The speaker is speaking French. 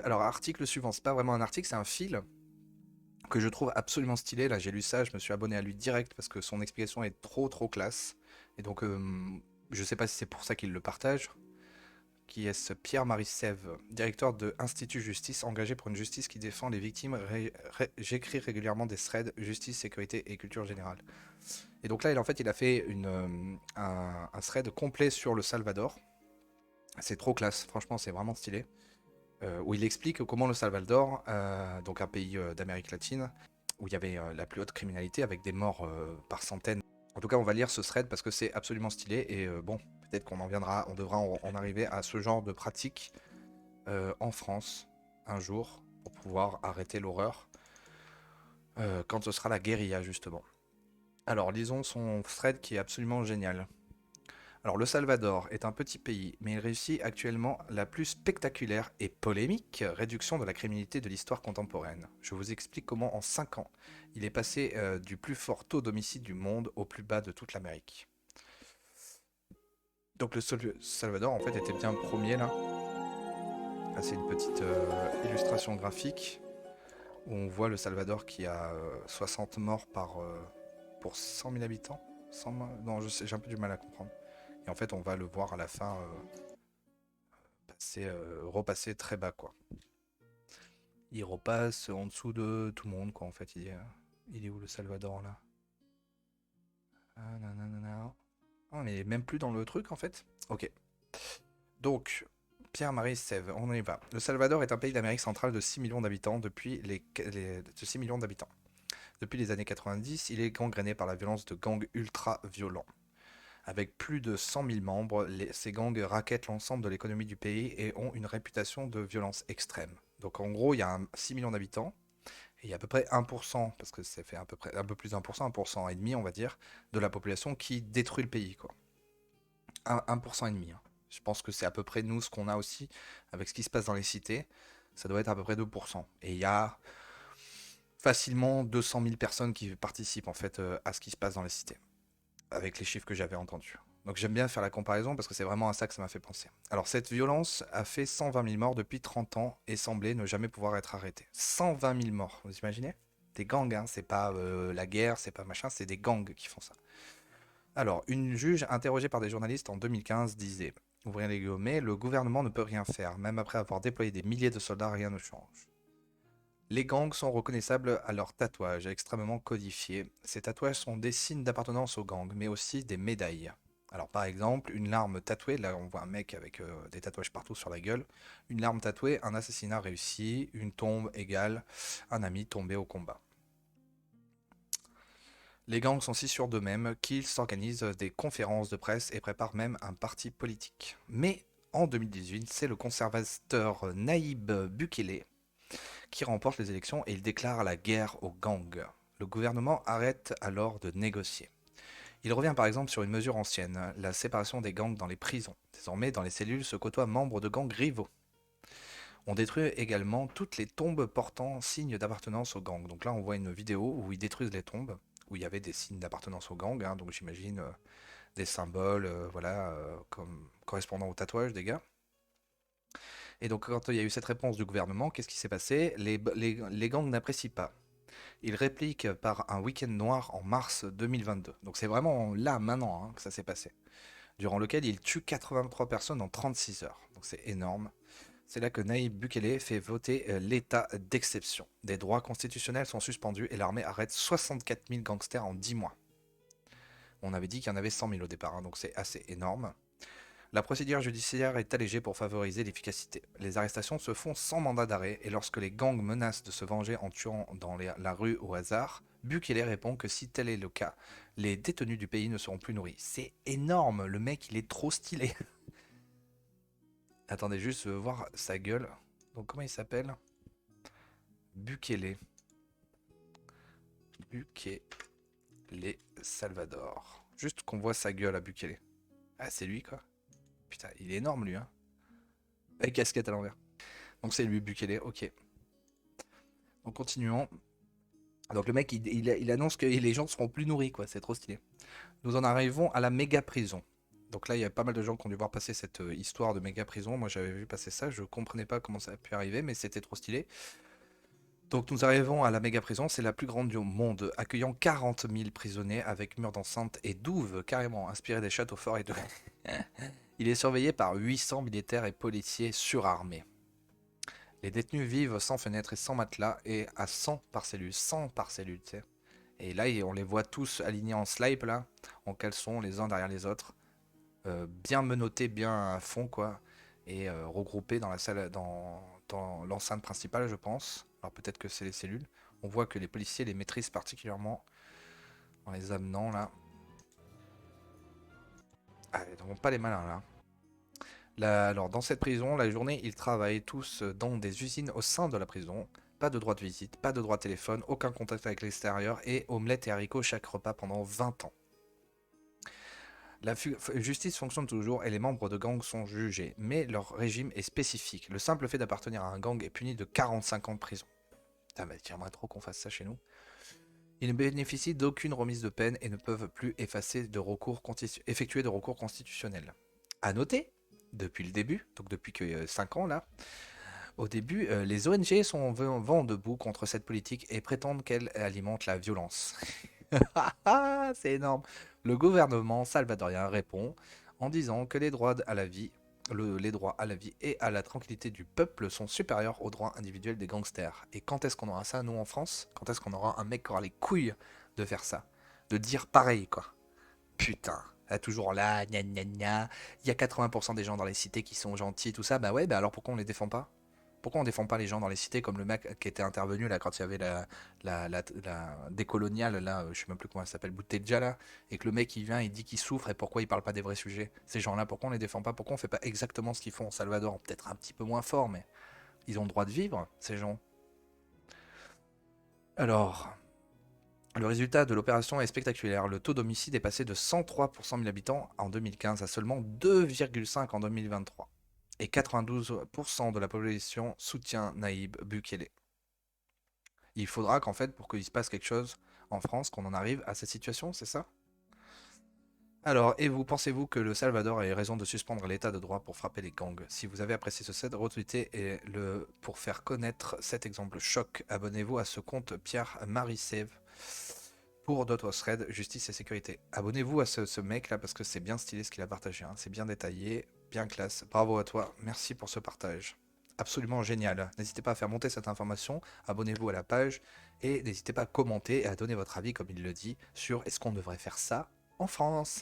Alors, article suivant, c'est pas vraiment un article, c'est un fil que je trouve absolument stylé. Là, j'ai lu ça, je me suis abonné à lui direct parce que son explication est trop classe. Et donc, je sais pas si c'est pour ça qu'il le partage. Qui est ce Pierre-Marie Sève, directeur de Institut Justice, engagé pour une justice qui défend les victimes. J'écris régulièrement des threads justice, sécurité et culture générale. Et donc là, en fait, il a fait un thread complet sur le Salvador. C'est trop classe, franchement, c'est vraiment stylé. Où il explique comment le Salvador, donc un pays d'Amérique latine, où il y avait la plus haute criminalité avec des morts par centaines. En tout cas, on va lire ce thread parce que c'est absolument stylé et bon, peut-être qu'on en viendra, on devra en arriver à ce genre de pratique en France un jour pour pouvoir arrêter l'horreur quand ce sera la guérilla justement. Alors, lisons son thread qui est absolument génial. Alors, le Salvador est un petit pays, mais il réussit actuellement la plus spectaculaire et polémique réduction de la criminalité de l'histoire contemporaine. Je vous explique comment en 5 ans, il est passé du plus fort taux d'homicide du monde au plus bas de toute l'Amérique. Donc le Salvador en fait était bien premier là. Là c'est une petite illustration graphique où on voit le Salvador qui a 60 morts pour 100 000 habitants. 100 non, j'ai un peu du mal à comprendre. Et en fait, on va le voir à la fin repasser très bas, quoi. Il repasse en dessous de tout le monde, quoi, en fait. Il est où le Salvador, là? Ah, nanana. Ah, mais il est même plus dans le truc, en fait. Ok. Donc, Pierre-Marie Sève, on y va. Le Salvador est un pays d'Amérique centrale de 6 millions d'habitants de 6 millions d'habitants. Depuis les années 90, il est gangréné par la violence de gangs ultra-violents. Avec plus de 100 000 membres, ces gangs rackettent l'ensemble de l'économie du pays et ont une réputation de violence extrême. Donc en gros, il y a 6 millions d'habitants et il y a à peu près 1%, parce que ça fait à peu près un peu plus d'1%, 1% et demi, on va dire, de la population qui détruit le pays, quoi. 1% et demi, hein. Je pense que c'est à peu près nous ce qu'on a aussi avec ce qui se passe dans les cités. Ça doit être à peu près 2%. Et il y a facilement 200 000 personnes qui participent en fait à ce qui se passe dans les cités, avec les chiffres que j'avais entendus. Donc j'aime bien faire la comparaison parce que c'est vraiment à ça que ça m'a fait penser. Alors cette violence a fait 120 000 morts depuis 30 ans et semblait ne jamais pouvoir être arrêtée. 120 000 morts, vous imaginez? Des gangs, hein, c'est pas la guerre, c'est pas machin, c'est des gangs qui font ça. Alors, une juge interrogée par des journalistes en 2015 disait, ouvrez les guillemets, le gouvernement ne peut rien faire, même après avoir déployé des milliers de soldats, rien ne change. Les gangs sont reconnaissables à leurs tatouages, extrêmement codifiés. Ces tatouages sont des signes d'appartenance au gang, mais aussi des médailles. Alors par exemple, une larme tatouée, là on voit un mec avec des tatouages partout sur la gueule, une larme tatouée, un assassinat réussi, une tombe égale un ami tombé au combat. Les gangs sont si sûrs d'eux-mêmes qu'ils s'organisent des conférences de presse et préparent même un parti politique. Mais en 2018, c'est le conservateur Naïb Bukele qui remporte les élections et il déclare la guerre aux gangs. Le gouvernement arrête alors de négocier. Il revient par exemple sur une mesure ancienne, la séparation des gangs dans les prisons. Désormais, dans les cellules se côtoient membres de gangs rivaux. On détruit également toutes les tombes portant signe d'appartenance aux gangs. Donc là, on voit une vidéo où ils détruisent les tombes, où il y avait des signes d'appartenance aux gangs, hein, donc j'imagine des symboles, voilà, comme correspondant au tatouage des gars. Et donc quand il y a eu cette réponse du gouvernement, qu'est-ce qui s'est passé? Les gangs n'apprécient pas. Ils répliquent par un week-end noir en mars 2022. Donc c'est vraiment là, maintenant, hein, que ça s'est passé. Durant lequel ils tuent 83 personnes en 36 heures. Donc c'est énorme. C'est là que Naïb Bukele fait voter l'état d'exception. Des droits constitutionnels sont suspendus et l'armée arrête 64 000 gangsters en 10 mois. On avait dit qu'il y en avait 100 000 au départ, hein, donc c'est assez énorme. La procédure judiciaire est allégée pour favoriser l'efficacité. Les arrestations se font sans mandat d'arrêt et lorsque les gangs menacent de se venger en tuant dans la rue au hasard, Bukele répond que si tel est le cas, les détenus du pays ne seront plus nourris. C'est énorme, le mec il est trop stylé. Attendez juste, je veux voir sa gueule. Donc comment il s'appelle? Bukele. Bukele Salvador. Juste qu'on voit sa gueule à Bukele. Ah c'est lui quoi. Putain, il est énorme lui hein. Avec casquette à l'envers. Donc c'est lui Bukele, ok. Donc continuons. Donc le mec il annonce que les gens seront plus nourris quoi, c'est trop stylé. Nous en arrivons à la méga prison. Donc là, il y a pas mal de gens qui ont dû voir passer cette histoire de méga prison. Moi, j'avais vu passer ça. Je comprenais pas comment ça a pu arriver, mais c'était trop stylé. Donc nous arrivons à la méga prison. C'est la plus grande du monde, accueillant 40 000 prisonniers avec murs d'enceinte et douves carrément inspirés des châteaux forts et de... Il est surveillé par 800 militaires et policiers surarmés. Les détenus vivent sans fenêtre et sans matelas et à 100 par cellule, tu sais. Et là, on les voit tous alignés en slip, là, en caleçon, les uns derrière les autres, bien menottés, bien à fond, quoi, et regroupés dans la salle, dans l'enceinte principale, je pense. Alors peut-être que c'est les cellules. On voit que les policiers les maîtrisent particulièrement en les amenant, là. Ah, ils n'ont pas les malins, là. Alors, dans cette prison, la journée, ils travaillent tous dans des usines au sein de la prison. Pas de droit de visite, pas de droit de téléphone, aucun contact avec l'extérieur et omelette et haricots chaque repas pendant 20 ans. La justice fonctionne toujours et les membres de gangs sont jugés, mais leur régime est spécifique. Le simple fait d'appartenir à un gang est puni de 45 ans de prison. Putain, mais j'aimerais trop qu'on fasse ça chez nous. Ils ne bénéficient d'aucune remise de peine et ne peuvent plus effectuer de recours constitutionnels. À noter, depuis le début, donc depuis que 5 ans là, au début, les ONG sont vent debout contre cette politique et prétendent qu'elle alimente la violence. C'est énorme. Le gouvernement salvadorien répond en disant que les droits à la vie, les droits à la vie et à la tranquillité du peuple sont supérieurs aux droits individuels des gangsters. Et quand est-ce qu'on aura ça, nous, en France? Quand est-ce qu'on aura un mec qui aura les couilles de faire ça? De dire pareil, quoi. Putain. Toujours là, gna gna gna. Il y a 80% des gens dans les cités qui sont gentils, tout ça. Bah ouais, bah alors pourquoi on les défend pas? Pourquoi on défend pas les gens dans les cités comme le mec qui était intervenu là quand il y avait la décoloniale là, je sais même plus comment elle s'appelle, Boutedja là, et que le mec il vient, il dit qu'il souffre et pourquoi il parle pas des vrais sujets. Ces gens-là, pourquoi on les défend pas? Pourquoi on fait pas exactement ce qu'ils font au Salvador? Peut-être un petit peu moins fort, mais ils ont le droit de vivre, ces gens. Alors, le résultat de l'opération est spectaculaire. Le taux d'homicide est passé de 103 pour 100 000 habitants en 2015 à seulement 2,5 en 2023. Et 92% de la population soutient Naïb Bukele. Il faudra qu'en fait, pour qu'il se passe quelque chose en France, qu'on en arrive à cette situation, c'est ça? Alors, et vous, pensez-vous que le Salvador ait raison de suspendre l'état de droit pour frapper les gangs? Si vous avez apprécié ce set, retweetez et pour faire connaître cet exemple choc, abonnez-vous à ce compte Pierre-Marie Sève pour d'autres threads, justice et sécurité. Abonnez-vous à ce mec là parce que c'est bien stylé ce qu'il a partagé, hein. C'est bien détaillé, bien classe. Bravo à toi, merci pour ce partage. Absolument génial. N'hésitez pas à faire monter cette information, abonnez-vous à la page et n'hésitez pas à commenter et à donner votre avis, comme il le dit, sur est-ce qu'on devrait faire ça en France.